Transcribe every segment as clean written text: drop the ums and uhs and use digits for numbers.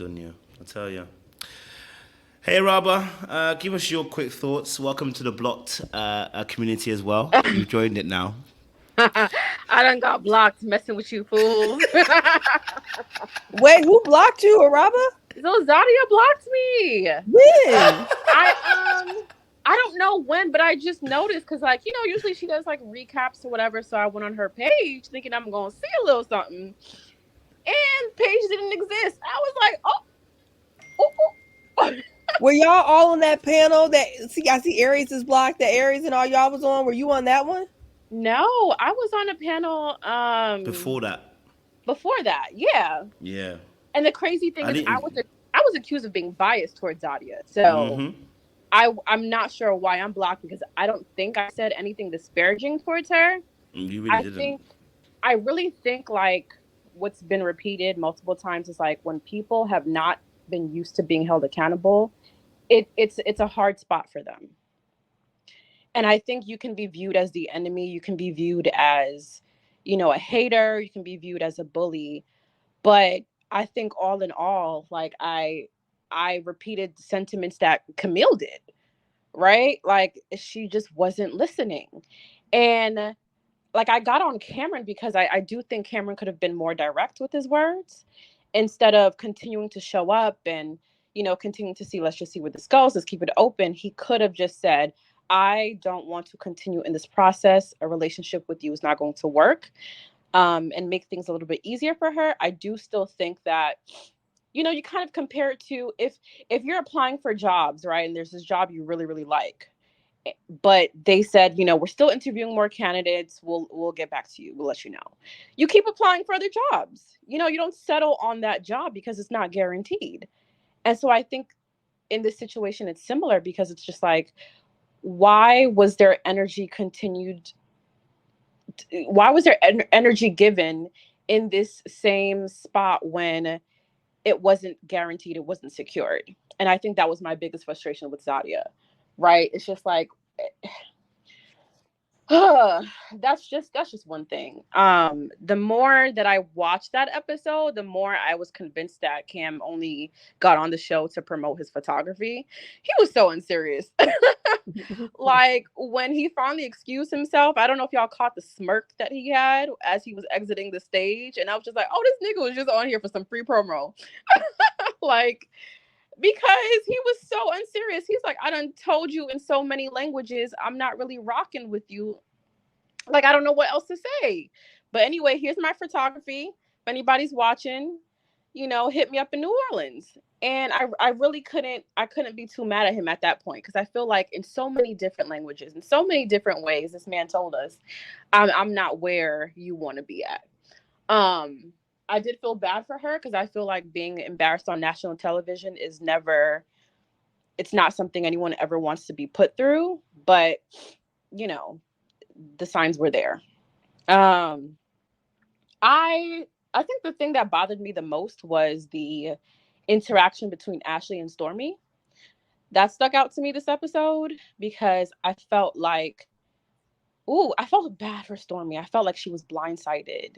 Dunya, I tell you. Hey, Rabba, give us your quick thoughts. Welcome to the blocked community as well. You've joined it now. I done got blocked messing with you fools. Wait, who blocked you, Araba? So Zadia blocked me. When? I don't know when, but I just noticed because usually she does like recaps or whatever. So I went on her page thinking I'm gonna see a little something. And page didn't exist. I was like, oh, oh. Were y'all all on that panel that see I see Aries is blocked, that Aries and all y'all was on? Were you on that one? No, I was on a panel Before that, before that. Yeah. yeah. And the crazy thing I is didn't. I was accused of being biased towards Zadia. So Mm-hmm. I'm not sure why I'm blocked because I don't think I said anything disparaging towards her. You really I didn't. think I really think like what's been repeated multiple times is like when people have not been used to being held accountable, it's a hard spot for them. And I think you can be viewed as the enemy, you can be viewed as, a hater, you can be viewed as a bully, but I think all in all, like I repeated sentiments that Camille did, right? Like she just wasn't listening. And like I got on Cameron because I do think Cameron could have been more direct with his words instead of continuing to show up and, continuing to see, let's just see where this goes, let's keep it open. He could have just said, I don't want to continue in this process. A relationship with you is not going to work, and make things a little bit easier for her. I do still think that you kind of compare it to if you're applying for jobs, right? And there's this job you really really like, but they said, we're still interviewing more candidates. We'll get back to you. We'll let you know. You keep applying for other jobs. You don't settle on that job because it's not guaranteed. And so I think in this situation it's similar because it's just like why was there energy continued why was there energy given in this same spot when it wasn't guaranteed, it wasn't secured? And I think that was my biggest frustration with Zadia, right? It's just like that's just one thing. The more that I watched that episode, the more I was convinced that Cam only got on the show to promote his photography. He was so unserious. Like when he finally excused himself, I don't know if y'all caught the smirk that he had as he was exiting the stage, and I was just like, oh, this nigga was just on here for some free promo. Like, because he was so unserious. He's like, I done told you in so many languages I'm not really rocking with you. Like, I don't know what else to say. But anyway, here's my photography. If anybody's watching, hit me up in New Orleans. And I really couldn't be too mad at him at that point because I feel like in so many different languages, in so many different ways, this man told us, I'm not where you want to be at. Um, I did feel bad for her because I feel like being embarrassed on national television is never, it's not something anyone ever wants to be put through. But, you know, the signs were there. Um, I I think the thing that bothered me the most was the interaction between Ashley and Stormy. That stuck out to me this episode because I felt like, ooh, I felt bad for Stormy. I felt like she was blindsided.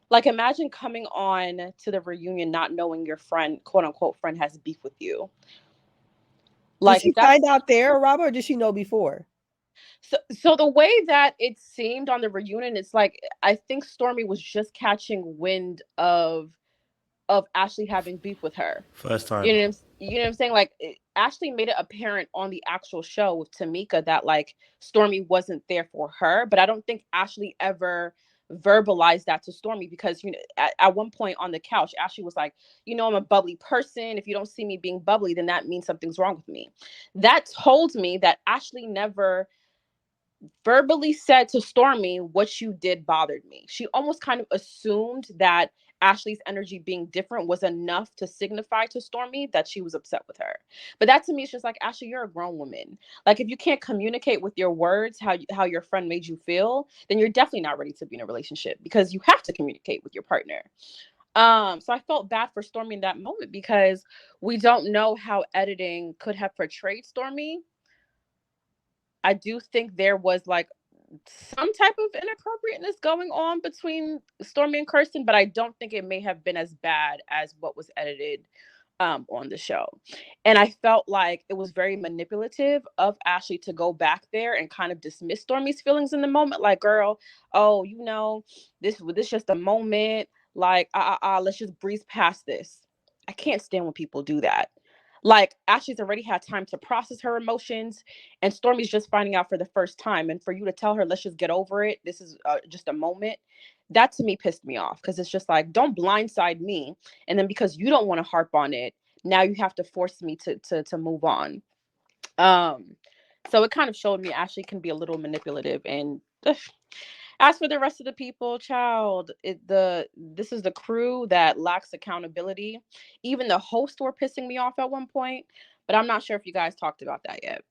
Like imagine coming on to the reunion not knowing your friend, quote unquote friend, has beef with you. Did Like she if find that's out there, Araba, or did she know before? so the way that it seemed on the reunion, it's like I think Stormy was just catching wind of Ashley having beef with her. First You time. know what I'm saying? Like Ashley made it apparent on the actual show with Tamika that like Stormy wasn't there for her, but I don't think Ashley ever verbalized that to Stormy because at one point on the couch Ashley was like, I'm a bubbly person. If you don't see me being bubbly, then that means something's wrong with me. That told me that Ashley never verbally said to Stormy, what you did bothered me. She almost kind of assumed that Ashley's energy being different was enough to signify to Stormy that she was upset with her. But that to me is just like, Ashley, you're a grown woman. Like if you can't communicate with your words how your friend made you feel, then you're definitely not ready to be in a relationship because you have to communicate with your partner. So I felt bad for Stormy in that moment because we don't know how editing could have portrayed Stormy. I do think there was like some type of inappropriateness going on between Stormy and Kirsten, but I don't think it may have been as bad as what was edited on the show. And I felt like it was very manipulative of Ashley to go back there and kind of dismiss Stormy's feelings in the moment. Like, girl, oh, this just a moment. Like, let's just breeze past this. I can't stand when people do that. Like, Ashley's already had time to process her emotions, and Stormy's just finding out for the first time. And for you to tell her, let's just get over it. This is just a moment. That to me pissed me off, because it's just like, don't blindside me. And then because you don't want to harp on it, now you have to force me to move on. So it kind of showed me Ashley can be a little manipulative. And as for the rest of the people, child, this is the crew that lacks accountability. Even the hosts were pissing me off at one point, but I'm not sure if you guys talked about that yet.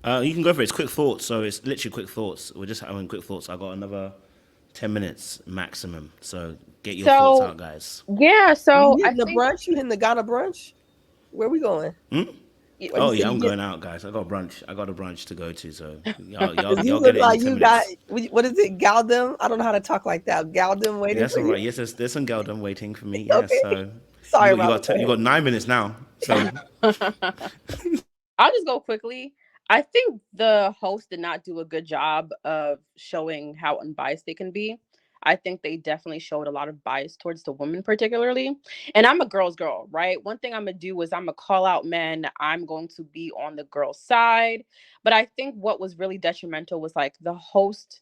You can go for it. It's quick thoughts, so it's literally quick thoughts. We're just having quick thoughts. I got another 10 minutes maximum, so get your thoughts out, guys. Yeah, so you hitting the brunch? You hitting the Ghana brunch? Where we going? Oh yeah, I'm going out, guys. I got brunch. I got a brunch to go to, so y'all you get it like in 10 you minutes. got, what is it, Galdem? I don't know how to talk like that. Galdem waiting. That's for all right. you? Yes, there's some Galdem waiting for me. Yes, Okay. so Sorry, you got 9 minutes now. So I'll just go quickly. I think the host did not do a good job of showing how unbiased they can be. I think they definitely showed a lot of bias towards the women, particularly. And I'm a girl's girl, right? One thing I'm going to do is I'm going to call out men. I'm going to be on the girl's side. But I think what was really detrimental was like the host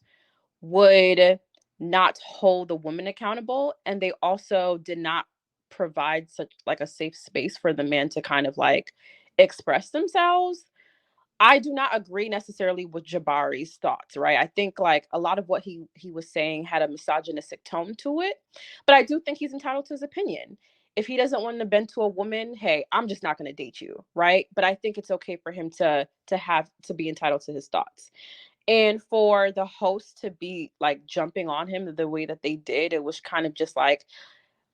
would not hold the woman accountable. And they also did not provide such like a safe space for the man to kind of like express themselves. I do not agree necessarily with Jabari's thoughts, right? I think like a lot of what he was saying had a misogynistic tone to it, but I do think he's entitled to his opinion. If he doesn't want to bend to a woman, hey, I'm just not going to date you, right? But I think it's okay for him to be entitled to his thoughts. And for the host to be like jumping on him the way that they did, it was kind of just like,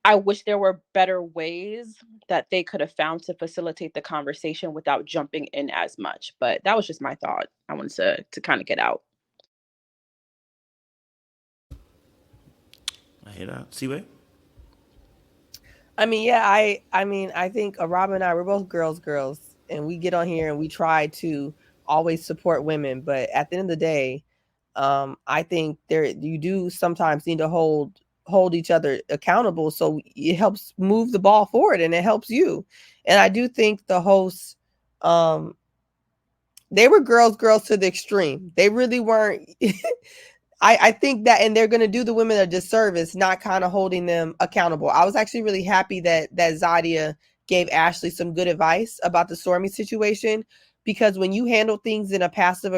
I wish there were better ways that they could have found to facilitate the conversation without jumping in as much. But that was just my thought. I wanted to kind of get out. I hear that. Seaway? I mean, yeah, I think Rob and I, we're both girls, and we get on here and we try to always support women. But at the end of the day, I think you do sometimes need to hold each other accountable, so it helps move the ball forward and it helps you. And I do think the hosts, they were girls to the extreme. They really weren't. I think that, and they're going to do the women a disservice, not kind of holding them accountable. I was actually really happy that Zadia gave Ashley some good advice about the Stormy situation, because when you handle things in a passive